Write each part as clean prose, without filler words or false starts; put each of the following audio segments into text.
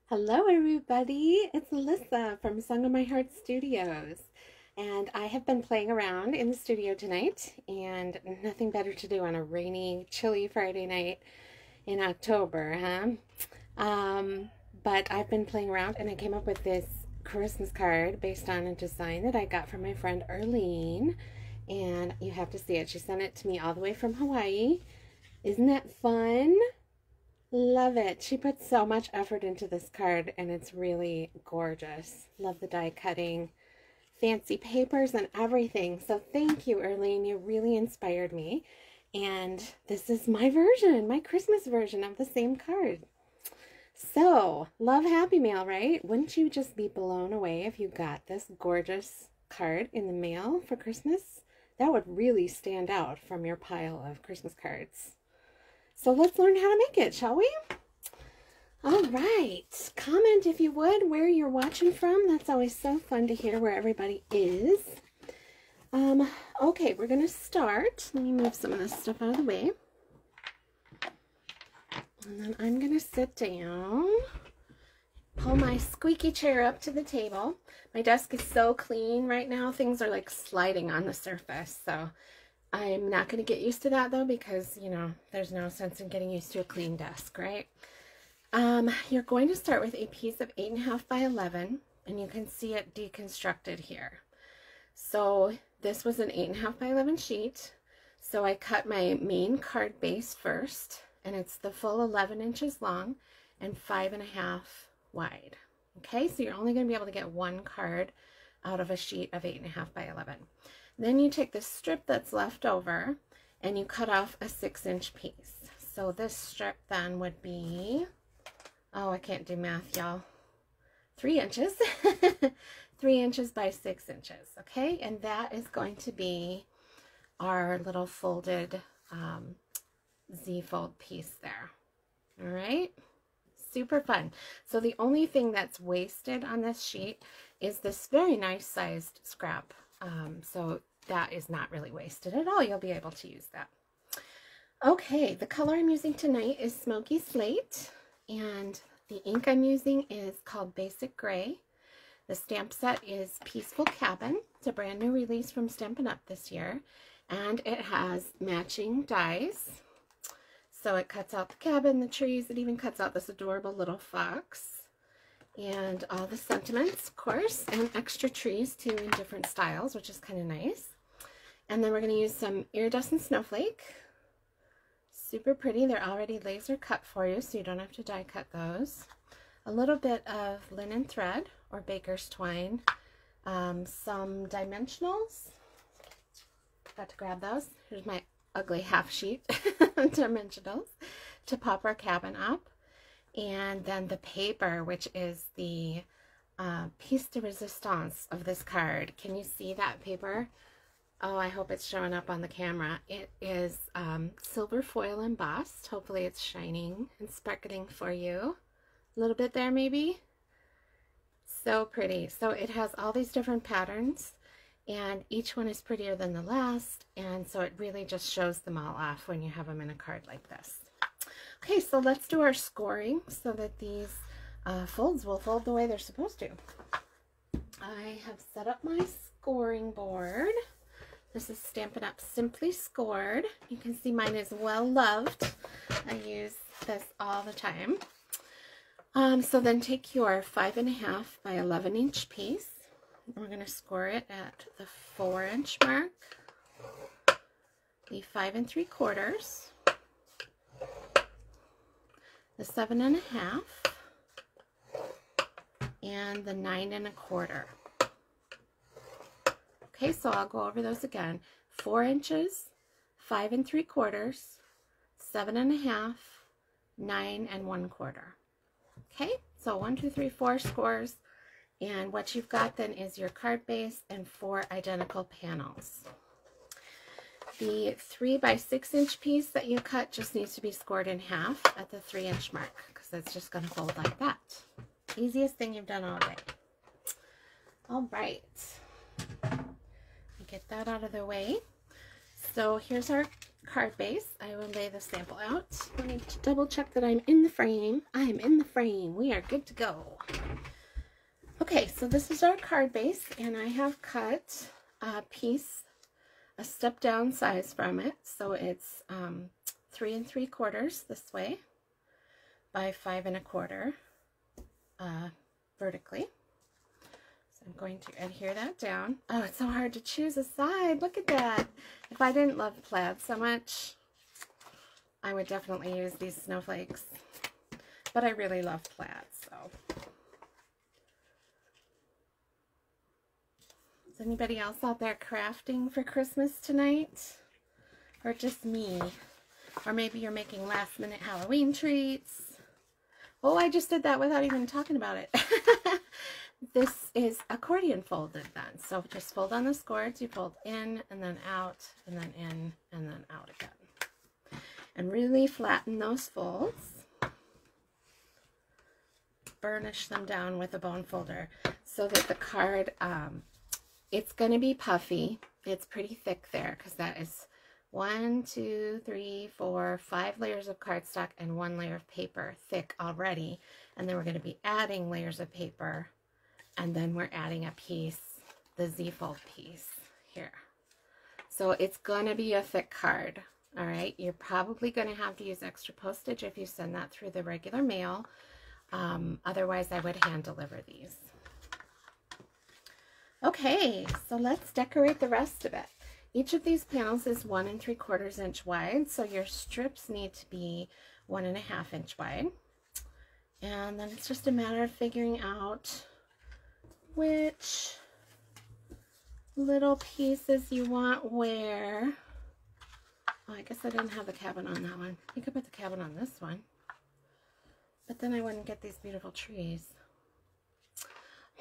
Hello everybody, it's Lyssa from Song of My Heart Studios, and I have been playing around in the studio tonight, and nothing better to do on a rainy, chilly Friday night in October, huh? But I've been playing around and I came up with this Christmas card based on a design that I got from my friend Arlene, and you have to see it. She sent it to me all the way from Hawaii. Isn't that fun? Love it. She put so much effort into this card and it's really gorgeous. Love the die cutting, fancy papers and everything. So thank you, Arlene. You really inspired me. And this is my version, my Christmas version of the same card. So, love Happy Mail, right? Wouldn't you just be blown away if you got this gorgeous card in the mail for Christmas? That would really stand out from your pile of Christmas cards. So let's learn how to make it, shall we? All right. Comment if you would where you're watching from. That's always so fun to hear where everybody is. Okay, we're going to start. Let me move some of this stuff out of the way. And then I'm going to sit down, pull my squeaky chair up to the table. My desk is so clean right now. Things are like sliding on the surface, so I'm not going to get used to that though, because, you know, there's no sense in getting used to a clean desk, right? You're going to start with a piece of 8.5 by 11, and you can see it deconstructed here. So this was an 8.5 by 11 sheet. So I cut my main card base first, and it's the full 11 inches long and 5.5 wide. Okay, so you're only going to be able to get one card out of a sheet of 8.5 by 11. Then you take the strip that's left over and you cut off a 6-inch piece. So this strip then would be, oh, I can't do math, y'all, 3 inches. 3 inches by 6 inches, okay? And that is going to be our little folded Z-fold piece there, all right? Super fun. So the only thing that's wasted on this sheet is this very nice sized scrap. So that is not really wasted at all. You'll be able to use that. Okay, the color I'm using tonight is Smoky Slate, and the ink I'm using is called Basic Gray. The stamp set is Peaceful Cabin. It's a brand new release from Stampin' Up! This year, and it has matching dies. So it cuts out the cabin, the trees, it even cuts out this adorable little fox. And all the sentiments, of course, and extra trees too in different styles, which is kind of nice. And then we're going to use some iridescent snowflake. Super pretty. They're already laser cut for you, so you don't have to die cut those. A little bit of linen thread or baker's twine. Some dimensionals. Got to grab those. Here's my ugly half sheet dimensionals to pop our cabin up. And then the paper, which is the piece de resistance of this card. Can you see that paper? Oh, I hope it's showing up on the camera. It is silver foil embossed. Hopefully it's shining and sparkling for you. A little bit there maybe. So pretty. So it has all these different patterns, and each one is prettier than the last, and so it really just shows them all off when you have them in a card like this. Okay, so let's do our scoring so that these folds will fold the way they're supposed to. I have set up my scoring board. This is Stampin' Up! Simply Scored. You can see mine is well loved. I use this all the time. So then take your 5.5 by 11 inch piece. We're going to score it at the 4-inch mark, the 5 3/4, the 7.5, and the 9 1/4. Okay, so I'll go over those again. 4 inches, 5 3/4, 7.5, 9 1/4. Okay, so 1, 2, 3, 4 scores, and what you've got then is your card base and 4 identical panels. The 3 by 6 inch piece that you cut just needs to be scored in half at the 3-inch mark, because it's just going to fold like that. Easiest thing you've done all day. All right, get that out of the way. So here's our card base. I will lay the sample out. Let me double check that I'm in the frame. I am in the frame. We are good to go. Okay, so this is our card base, and I have cut a piece, a step down size from it. So it's 3 3/4 this way by 5 1/4 vertically. So I'm going to adhere that down. Oh, it's so hard to choose a side. Look at that. If I didn't love plaid so much, I would definitely use these snowflakes. But I really love plaid, so. Is anybody else out there crafting for Christmas tonight? Or just me? Or maybe you're making last minute Halloween treats. Oh, I just did that without even talking about it. This is accordion folded then. So just fold on the squares. You fold in and then out and then in and then out again. And really flatten those folds. Burnish them down with a bone folder so that the card, it's going to be puffy. It's pretty thick there because that is 1, 2, 3, 4, 5 layers of cardstock and 1 layer of paper thick already. And then we're going to be adding layers of paper. And then we're adding a piece, the Z-fold piece here. So it's going to be a thick card. All right. You're probably going to have to use extra postage if you send that through the regular mail. Otherwise, I would hand deliver these. Okay, so let's decorate the rest of it. Each of these panels is 1 3/4 inch wide, so your strips need to be 1 1/2 inch wide. And then it's just a matter of figuring out which little pieces you want where. Oh, I guess I didn't have the cabin on that one. You could put the cabin on this one. But then I wouldn't get these beautiful trees.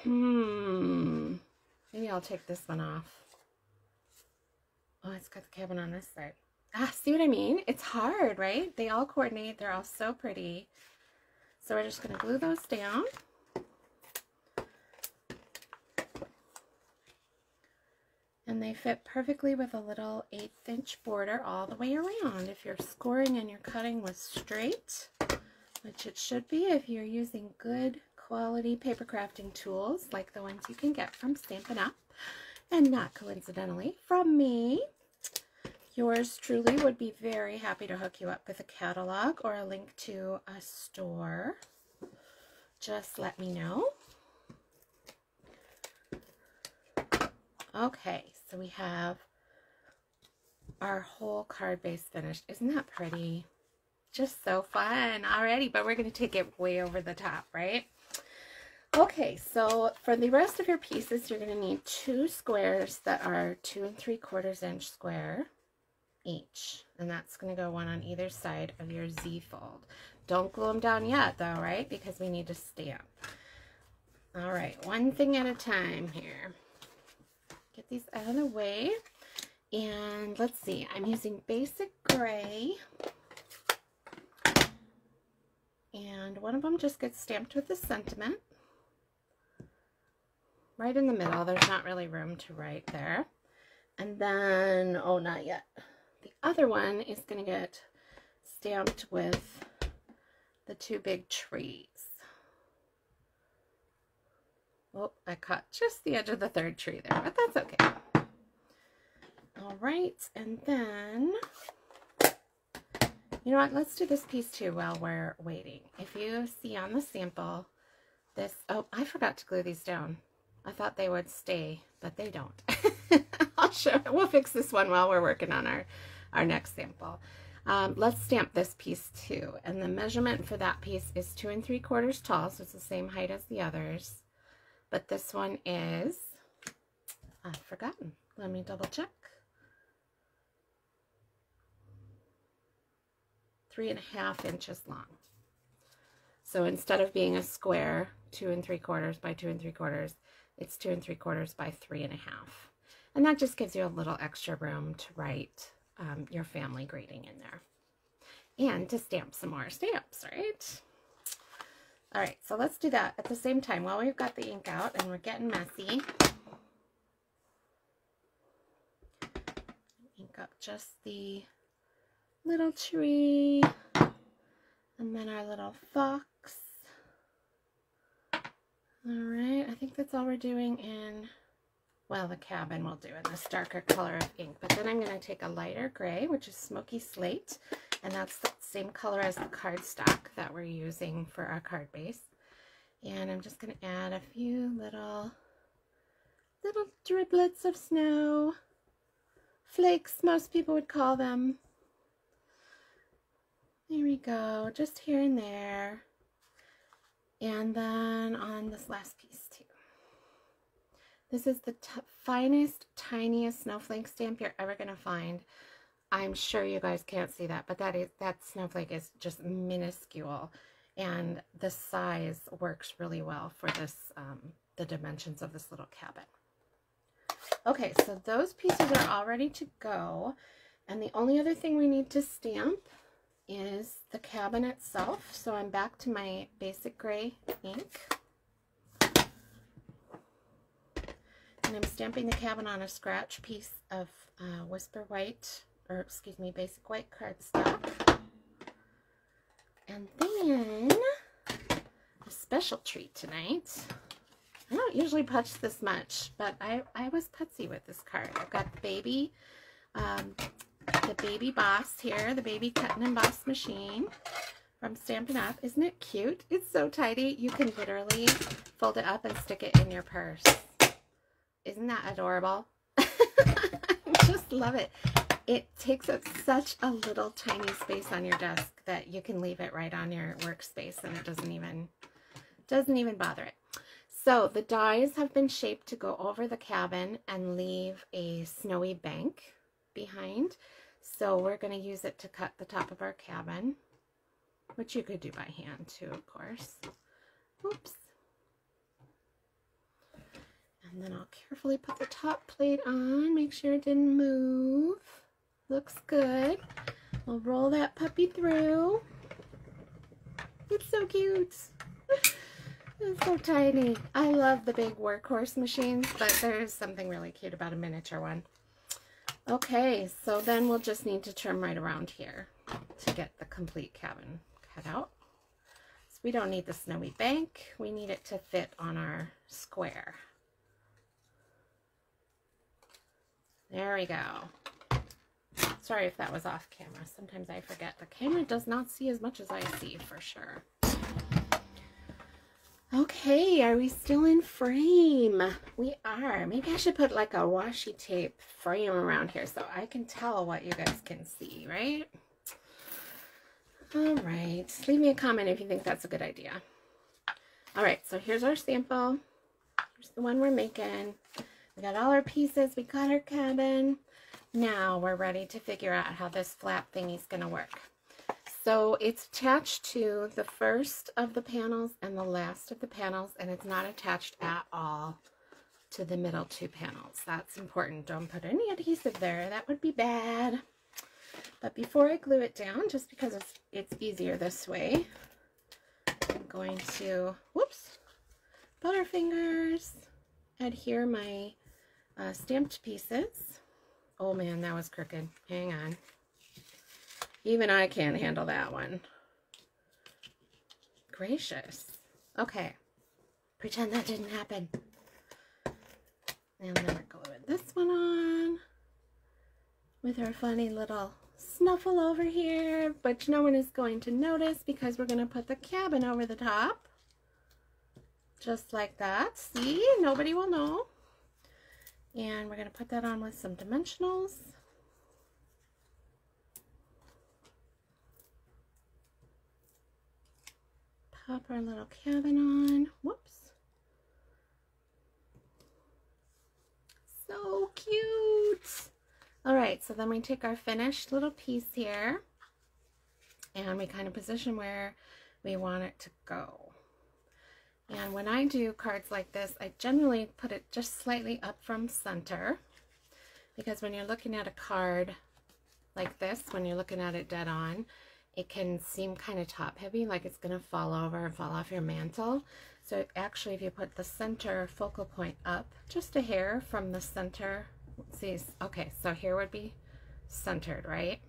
Maybe I'll take this one off. Oh, it's got the cabin on this side. Ah, see what I mean? It's hard, right? They all coordinate. They're all so pretty. So we're just going to glue those down. And they fit perfectly with a little 1/8 inch border all the way around. If you're scoring and you're cutting with straight, which it should be if you're using good quality paper crafting tools like the ones you can get from Stampin' Up, and not coincidentally from me. Yours truly would be very happy to hook you up with a catalog or a link to a store. Just let me know. Okay, so we have our whole card base finished. Isn't that pretty? Just so fun already, but we're going to take it way over the top, right? Okay, so for the rest of your pieces, you're going to need 2 squares that are 2 3/4 inch square each. And that's going to go one on either side of your Z-fold. Don't glue them down yet, though, right? Because we need to stamp. All right, one thing at a time here. Get these out of the way. And let's see, I'm using basic gray. And one of them just gets stamped with a sentiment. Right in the middle, there's not really room to write there. And then, oh, not yet. The other one is going to get stamped with the 2 big trees. Oh, I caught just the edge of the 3rd tree there, but that's okay. All right, and then, you know what, let's do this piece too while we're waiting. If you see on the sample, this, oh, I forgot to glue these down. I thought they would stay, but they don't. I'll show, we'll fix this one while we're working on our next sample. Let's stamp this piece too, and the measurement for that piece is 2 3/4 tall, so it's the same height as the others. But this one is, I've forgotten. Let me double check. 3.5 inches long. So instead of being a square, 2 3/4 by 2 3/4, it's 2 3/4 by 3.5. And that just gives you a little extra room to write your family greeting in there. And to stamp some more stamps, right? All right, so let's do that at the same time while we've got the ink out and we're getting messy. Ink up just the little tree, and then our little fox. All right, I think that's all we're doing in, well, the cabin we'll do in this darker color of ink, but then I'm going to take a lighter gray, which is smoky slate, and that's the same color as the cardstock that we're using for our card base. And I'm just going to add a few little driblets of snow, flakes most people would call them. There we go, just here and there. And then on this last piece too. This is the finest, tiniest snowflake stamp you're ever going to find. I'm sure you guys can't see that, but that snowflake is just minuscule. And the size works really well for this, the dimensions of this little cabin. Okay, so those pieces are all ready to go. And the only other thing we need to stamp is the cabin itself. So I'm back to my basic gray ink. And I'm stamping the cabin on a scratch piece of Whisper White, or excuse me, basic white cardstock. And then a special treat tonight. I don't usually putz this much, but I was putsy with this card. I've got the baby boss here, the baby cut and emboss machine from Stampin' Up. Isn't it cute? It's so tidy. You can literally fold it up and stick it in your purse. Isn't that adorable? I just love it. It takes up such a little tiny space on your desk that you can leave it right on your workspace and it doesn't even bother it. So the dies have been shaped to go over the cabin and leave a snowy bank behind. So we're going to use it to cut the top of our cabin, which you could do by hand too, of course. Oops. And then I'll carefully put the top plate on, make sure it didn't move. Looks good. We'll roll that puppy through. It's so cute. It's so tiny. I love the big workhorse machines, but there's something really cute about a miniature one. Okay, so then we'll just need to trim right around here to get the complete cabin cut out. So we don't need the snowy bank. We need it to fit on our square. There we go. Sorry if that was off camera. Sometimes I forget. The camera does not see as much as I see, for sure. Okay, are we still in frame? We are. Maybe I should put like a washi tape frame around here so I can tell what you guys can see, right? All right. Leave me a comment if you think that's a good idea. All right, so here's our sample. Here's the one we're making. We got all our pieces. We got our cabin. Now we're ready to figure out how this flap thingy is going to work. So it's attached to the first of the panels and the last of the panels, and it's not attached at all to the middle two panels. That's important. Don't put any adhesive there. That would be bad. But before I glue it down, just because it's easier this way, I'm going to, whoops, butterfingers, adhere my stamped pieces. Oh man, that was crooked. Hang on. Even I can't handle that one. Gracious. Okay. Pretend that didn't happen. And then we're gluing this one on with our funny little snuffle over here, which no one is going to notice because we're going to put the cabin over the top. Just like that. See? Nobody will know. And we're going to put that on with some dimensionals. Pop our little cabin on. Whoops. So cute. All right, so then we take our finished little piece here and we kind of position where we want it to go. And when I do cards like this, I generally put it just slightly up from center, because when you're looking at a card like this, when you're looking at it dead on, it can seem kind of top heavy, like it's going to fall over and fall off your mantle. So actually, if you put the center focal point up just a hair from the center, see, okay, so here would be centered, right?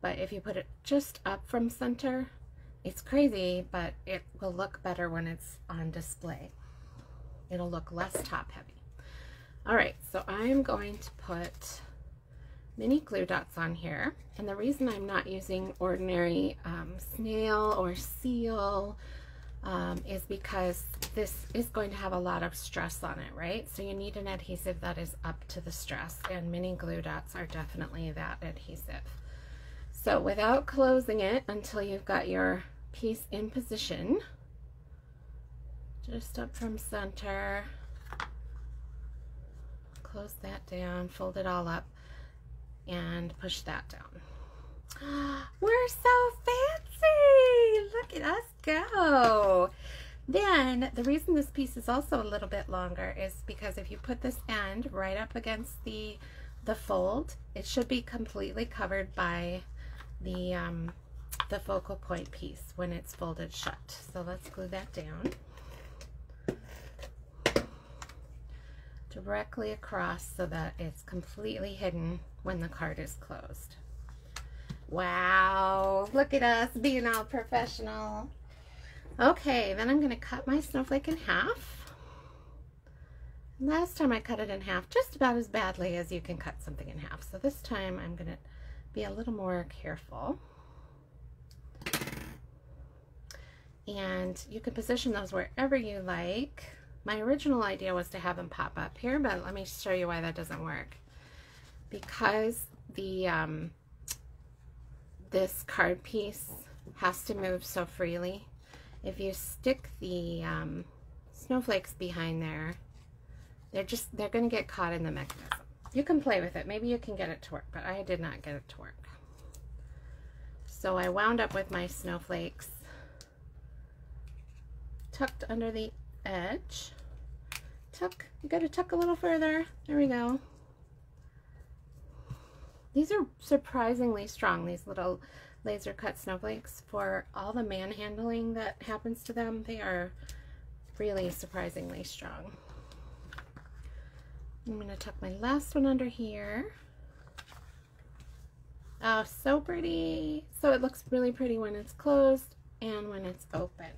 but if you put it just up from center, it's crazy, but it will look better when it's on display. It'll look less top heavy. All right, so I'm going to put mini glue dots on here, and the reason I'm not using ordinary snail or seal is because this is going to have a lot of stress on it, right? So you need an adhesive that is up to the stress, and mini glue dots are definitely that adhesive. So without closing it until you've got your piece in position, just up from center, close that down, fold it all up, and push that down. We're so fancy! Look at us go! Then, the reason this piece is also a little bit longer is because if you put this end right up against the fold, it should be completely covered by the focal point piece when it's folded shut. So let's glue that down. Directly across so that it's completely hidden when the card is closed. Wow, look at us being all professional. Okay, then I'm going to cut my snowflake in half. Last time I cut it in half just about as badly as you can cut something in half. So this time I'm going to be a little more careful. And you can position those wherever you like. My original idea was to have them pop up here, but let me show you why that doesn't work. Because the this card piece has to move so freely. If you stick the snowflakes behind there, they're going to get caught in the mechanism. You can play with it. Maybe you can get it to work, but I did not get it to work. So I wound up with my snowflakes tucked under the edge. Tuck, you got to tuck a little further. There we go. These are surprisingly strong, these little laser cut snowflakes. For all the manhandling that happens to them, they are really surprisingly strong. I'm going to tuck my last one under here. Oh, so pretty. So it looks really pretty when it's closed and when it's open.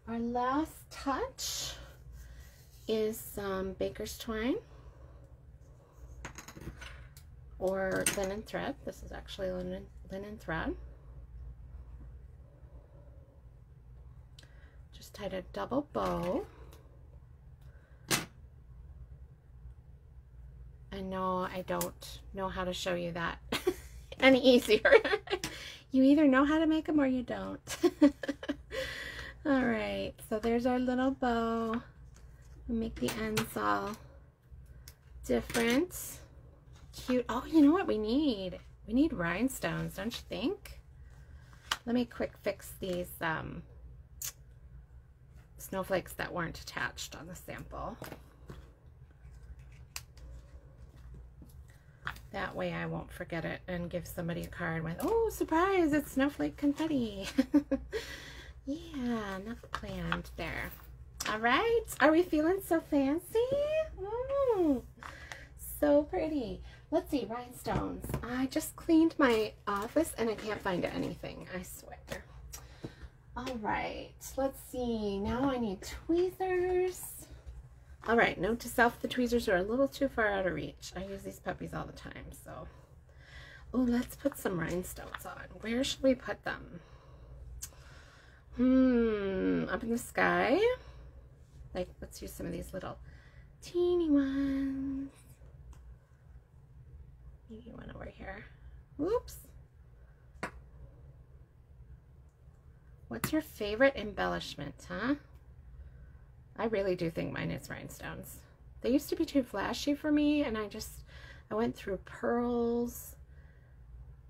Our last touch is some baker's twine or linen thread. This is actually linen thread. Just tied a double bow. I know I don't know how to show you that any easier. You either know how to make them or you don't. All right, so there's our little bow. We'll make the ends all different. Cute. Oh, you know what we need? We need rhinestones, don't you think? Let me quick fix these snowflakes that weren't attached on the sample. That way I won't forget it and give somebody a card with, oh, surprise, it's snowflake confetti. Yeah, not planned there. All right, are we feeling so fancy? So pretty. Let's see, rhinestones. I just cleaned my office and I can't find anything, I swear. All right, let's see. Now I need tweezers. All right, note to self, the tweezers are a little too far out of reach. I use these puppies all the time, so. Oh, let's put some rhinestones on. Where should we put them? Up in the sky. Like, let's use some of these little teeny ones. Maybe one over here. Whoops. What's your favorite embellishment, huh? I really do think mine is rhinestones. They used to be too flashy for me, and I went through pearls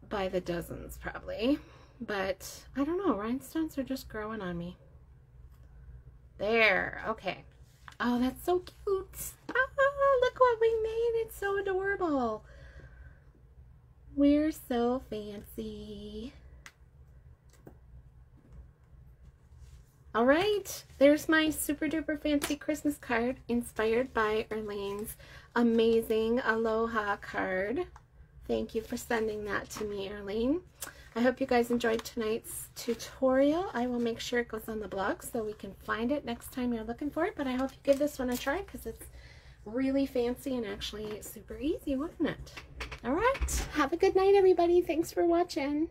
by the dozens probably. But I don't know, rhinestones are just growing on me. There, okay. Oh, that's so cute. Ah, look what we made. It's so adorable. We're so fancy. All right, there's my super duper fancy Christmas card inspired by Erlene's amazing Aloha card Thank you for sending that to me, Arlene. I hope you guys enjoyed tonight's tutorial. I will make sure it goes on the blog so we can find it next time you're looking for it, but I hope you give this one a try because it's really fancy and actually super easy, wasn't it? All right, have a good night, everybody. Thanks for watching.